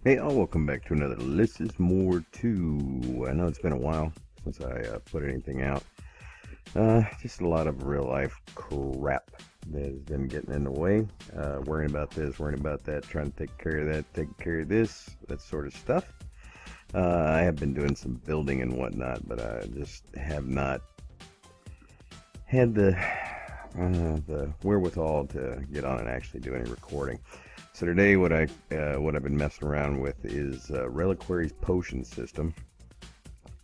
Hey, all, welcome back to another Less is More 2. I know it's been a while since I put anything out. Just a lot of real life crap that has been getting in the way. Worrying about this, worrying about that, trying to take care of that, taking care of this, that sort of stuff. I have been doing some building and whatnot, but I just have not had the wherewithal to get on and actually do any recording. So today, what I've been messing around with is Reliquary's potion system.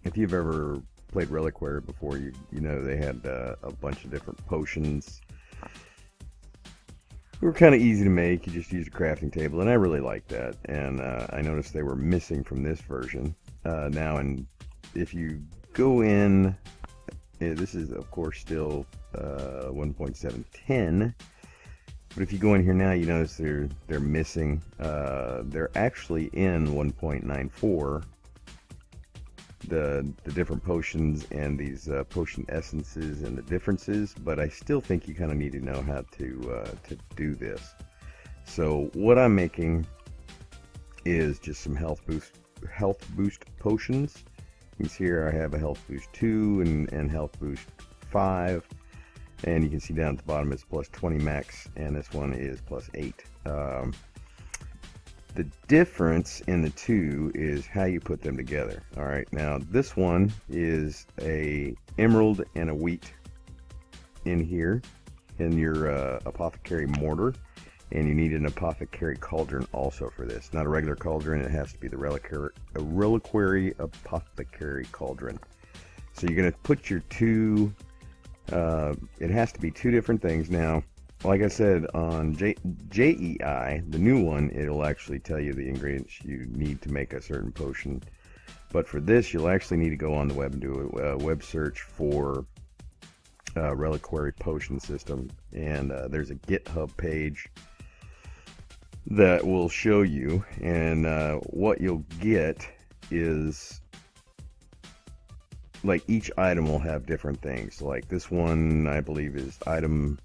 If you've ever played Reliquary before, you know they had a bunch of different potions. They were kind of easy to make. You just use a crafting table, and I really liked that. And I noticed they were missing from this version now. And if you go in, this is of course still 1.710. But if you go in here now, you notice they're missing. They're actually in 1.94. The different potions and these potion essences and the differences, but I still think you kind of need to know how to do this. So what I'm making is just some health boost potions. You can see here I have a health boost 2 and health boost 5. And you can see down at the bottom it's plus 20 max, and this one is plus 8. The difference in the two is how you put them together. All right, now this one is a emerald and a wheat in here in your apothecary mortar, and you need an apothecary cauldron also for this. Not a regular cauldron, it has to be the reliquary apothecary cauldron. So you're going to put your two. It has to be two different things. Now, like I said, on JEI, the new one, it'll actually tell you the ingredients you need to make a certain potion. But for this, you'll actually need to go on the web and do a web search for Reliquary Potion System. And there's a GitHub page that will show you. And what you'll get is, like, each item will have different things. Like this one, I believe, is item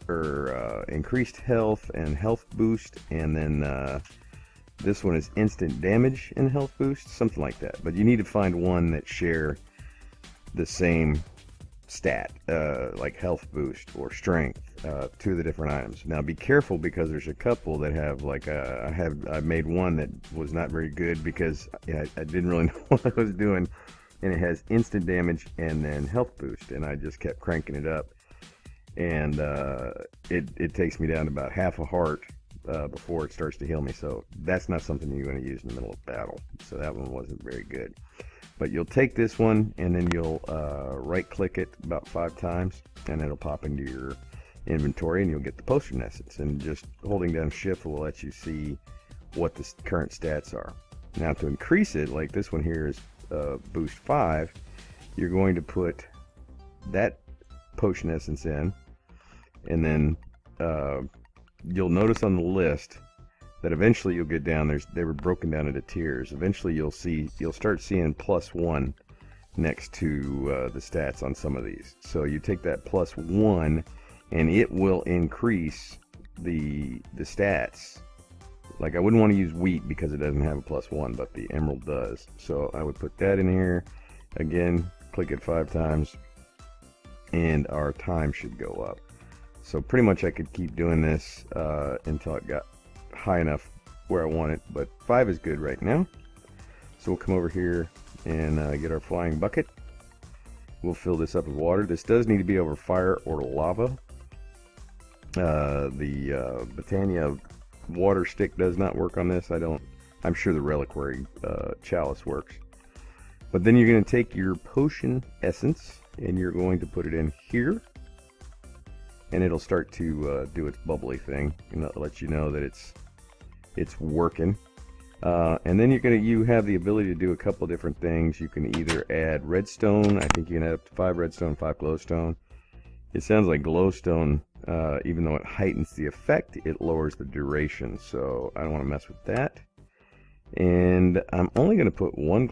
or increased health and health boost, and then this one is instant damage and health boost, something like that. But you need to find one that share the same stat, like health boost or strength, to the different items. Now be careful, because there's a couple that have, like, I made one that was not very good because I didn't really know what I was doing, and it has instant damage and then health boost, and I just kept cranking it up, and it takes me down to about half a heart before it starts to heal me. So that's not something you're going to use in the middle of battle. So that one wasn't very good. But you'll take this one, and then you'll right click it about 5 times, and it'll pop into your inventory, and you'll get the potion essence. And just holding down shift will let you see what the current stats are. Now, to increase it, like this one here is boost 5, you're going to put that potion essence in, and then you'll notice on the list that eventually you'll get down. They were broken down into tiers. Eventually you'll start seeing +1 next to the stats on some of these. So you take that +1, and it will increase the stats. Like, I wouldn't want to use wheat because it doesn't have a +1, but the emerald does. So I would put that in here. Again, click it 5 times, and our time should go up. So pretty much I could keep doing this until it got high enough where I want it, but 5 is good right now. So we'll come over here and get our flying bucket. We'll fill this up with water. This does need to be over fire or lava. The Britannia water stick does not work on this. I'm sure the Reliquary chalice works. But then you're going to take your potion essence, and you're going to put it in here, and it'll start to do its bubbly thing, and that'll let you know that it's working. And then you have the ability to do a couple different things. You can either add redstone. I think you can add up to 5 redstone, 5 glowstone. It sounds like glowstone, even though it heightens the effect, it lowers the duration, so I don't want to mess with that. And I'm only going to put one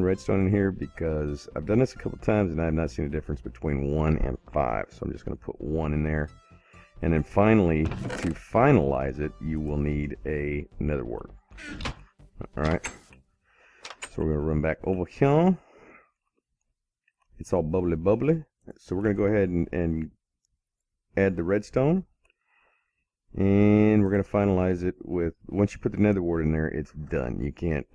redstone in here, because I've done this a couple times and I have not seen a difference between 1 and 5. So I'm just going to put 1 in there. And then finally, to finalize it, you will need a nether wart. Alright. So we're going to run back over here. It's all bubbly bubbly. So we're going to go ahead and add the redstone. And we're going to finalize it with, once you put the nether wart in there, it's done. You can't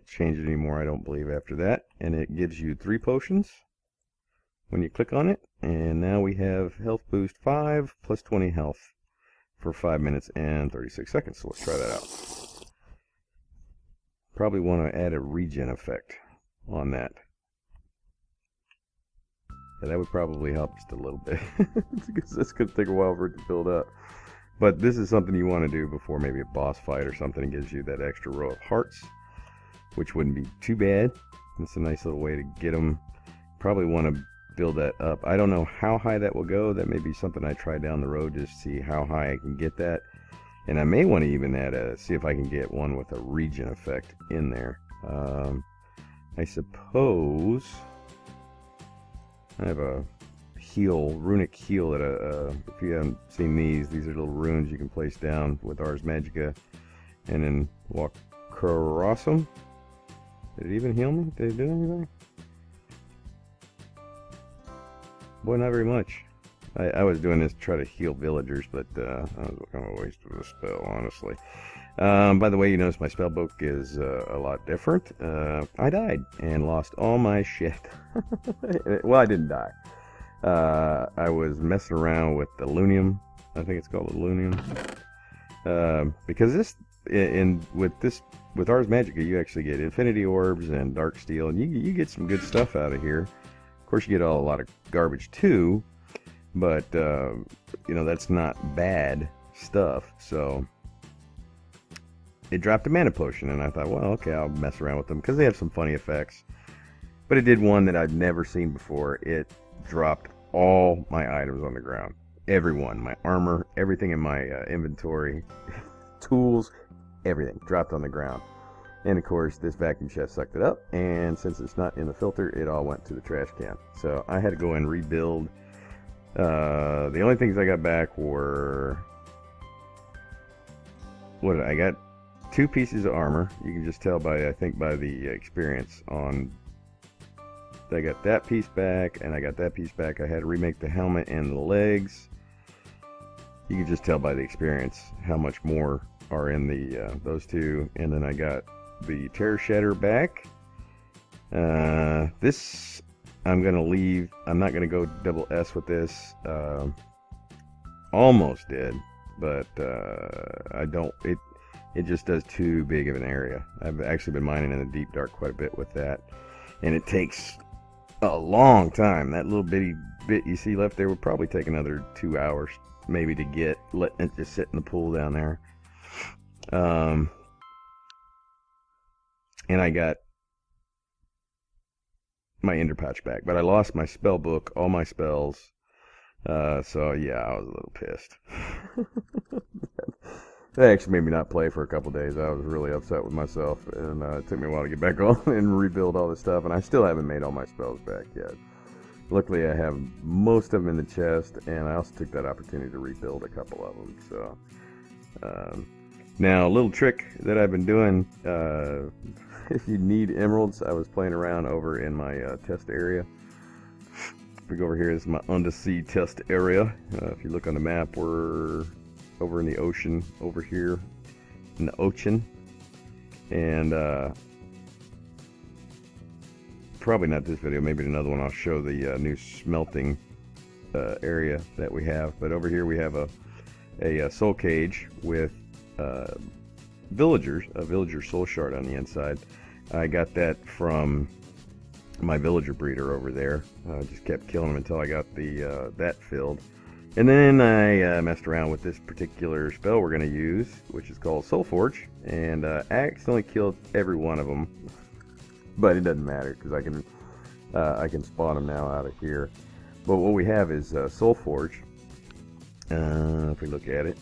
change it anymore, I don't believe, after that. And it gives you 3 potions when you click on it. And now we have health boost 5 plus 20 health for 5 minutes and 36 seconds. So let's try that out. Probably want to add a regen effect on that. Yeah, that would probably help just a little bit. Because that's going to take a while for it to build up. But this is something you want to do before maybe a boss fight or something. It gives you that extra row of hearts, which wouldn't be too bad. It's a nice little way to get them. Probably want to build that up. I don't know how high that will go. That may be something I try down the road to see how high I can get that. And I may want to even add see if I can get one with a regen effect in there. I suppose I have a heal, runic heal that if you haven't seen these are little runes you can place down with Ars Magica and then walk across them. Did it even heal me? Did it do anything? Boy, not very much. I was doing this to try to heal villagers, but that was kind of a waste of a spell, honestly. By the way, you notice my spell book is a lot different. I died and lost all my shit. Well, I didn't die. I was messing around with the Lunium. I think it's called the Lunium. Because with Ars Magica, you actually get Infinity Orbs and Dark Steel, and you get some good stuff out of here. Of course, you get a lot of garbage too, but you know, that's not bad stuff. So it dropped a mana potion, and I thought, well, okay, I'll mess around with them because they have some funny effects. But it did one that I'd never seen before. It dropped all my items on the ground. Every one. My armor, everything in my inventory, tools, everything dropped on the ground. And of course, this vacuum chest sucked it up, and since it's not in the filter, it all went to the trash can. So I had to go and rebuild. The only things I got back were, I got 2 pieces of armor. You can just tell by, I think, by the experience on. I got that piece back, and I got that piece back. I had to remake the helmet and the legs. You can just tell by the experience how much more are in the those 2. And then I got the Terror Shatter back. This I'm gonna leave. I'm not gonna go double S with this. Almost did, but I don't. It just does too big of an area. I've actually been mining in the deep dark quite a bit with that, and it takes a long time. That little bitty bit you see left there would probably take another 2 hours maybe to get. Letting it just sit in the pool down there. And I got my ender pouch back, but I lost my spell book, all my spells. So yeah, I was a little pissed. That actually made me not play for a couple days. I was really upset with myself, and it took me a while to get back on and rebuild all this stuff, and I still haven't made all my spells back yet. Luckily, I have most of them in the chest, and I also took that opportunity to rebuild a couple of them. So now, a little trick that I've been doing, if you need emeralds, I was playing around over in my test area. If we go over here, this is my undersea test area. If you look on the map, we're over in the ocean, over here in the ocean, and probably not this video, maybe another one. I'll show the new smelting area that we have. But over here we have a soul cage with villagers, a villager soul shard on the inside. I got that from my villager breeder over there. Just kept killing them until I got the that filled. And then I messed around with this particular spell we're going to use, which is called Soul Forge, and I accidentally killed every one of them. But it doesn't matter because I can spawn them now out of here. But what we have is Soul Forge. If we look at it,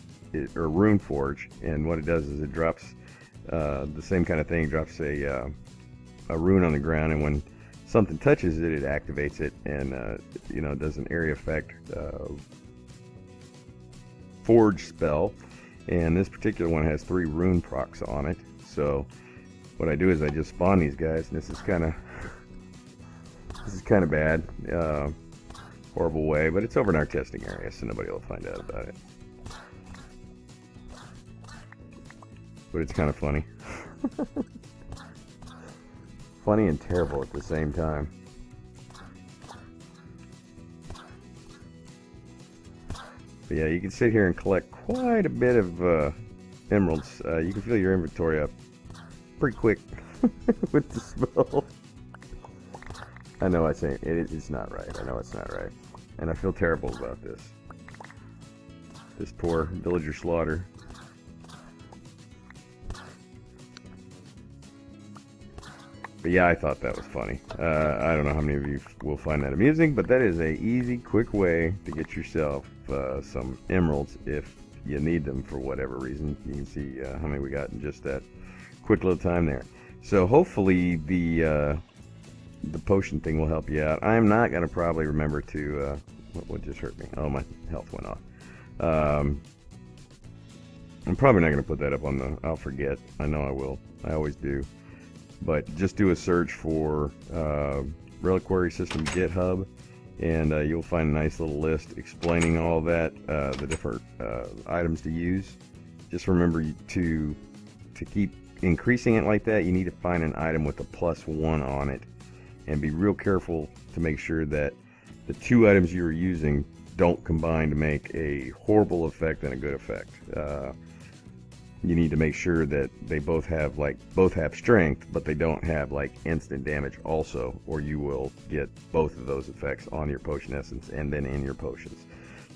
or Rune Forge, and what it does is it drops the same kind of thing. Drops a rune on the ground, and when something touches it, it activates it, and you know, does an area effect. forge spell, and this particular one has 3 rune procs on it. So what I do is I just spawn these guys, and this is kind of bad, horrible way, but it's over in our testing area, so nobody will find out about it. But it's kind of funny. Funny and terrible at the same time. But yeah, you can sit here and collect quite a bit of emeralds. You can fill your inventory up pretty quick with the spell. I know I say it's not right. I know it's not right. And I feel terrible about this. This poor villager slaughter. But yeah, I thought that was funny. I don't know how many of you will find that amusing, but that is a easy, quick way to get yourself some emeralds if you need them for whatever reason. You can see how many we got in just that quick little time there. So hopefully the potion thing will help you out. I'm not going to probably remember to... what just hurt me? Oh, my health went off. I'm probably not going to put that up on the... I'll forget. I know I will. I always do. But just do a search for Reliquary System GitHub, and you'll find a nice little list explaining all that, the different items to use. Just remember to keep increasing it like that, you need to find an item with a +1 on it, and be real careful to make sure that the 2 items you're using don't combine to make a horrible effect and a good effect. You need to make sure that they both have strength, but they don't have like instant damage also, or you will get both of those effects on your potion essence and then in your potions.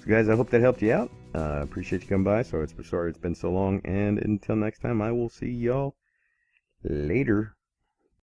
So guys, I hope that helped you out. Appreciate you coming by. Sorry it's been so long, and until next time, I will see y'all later.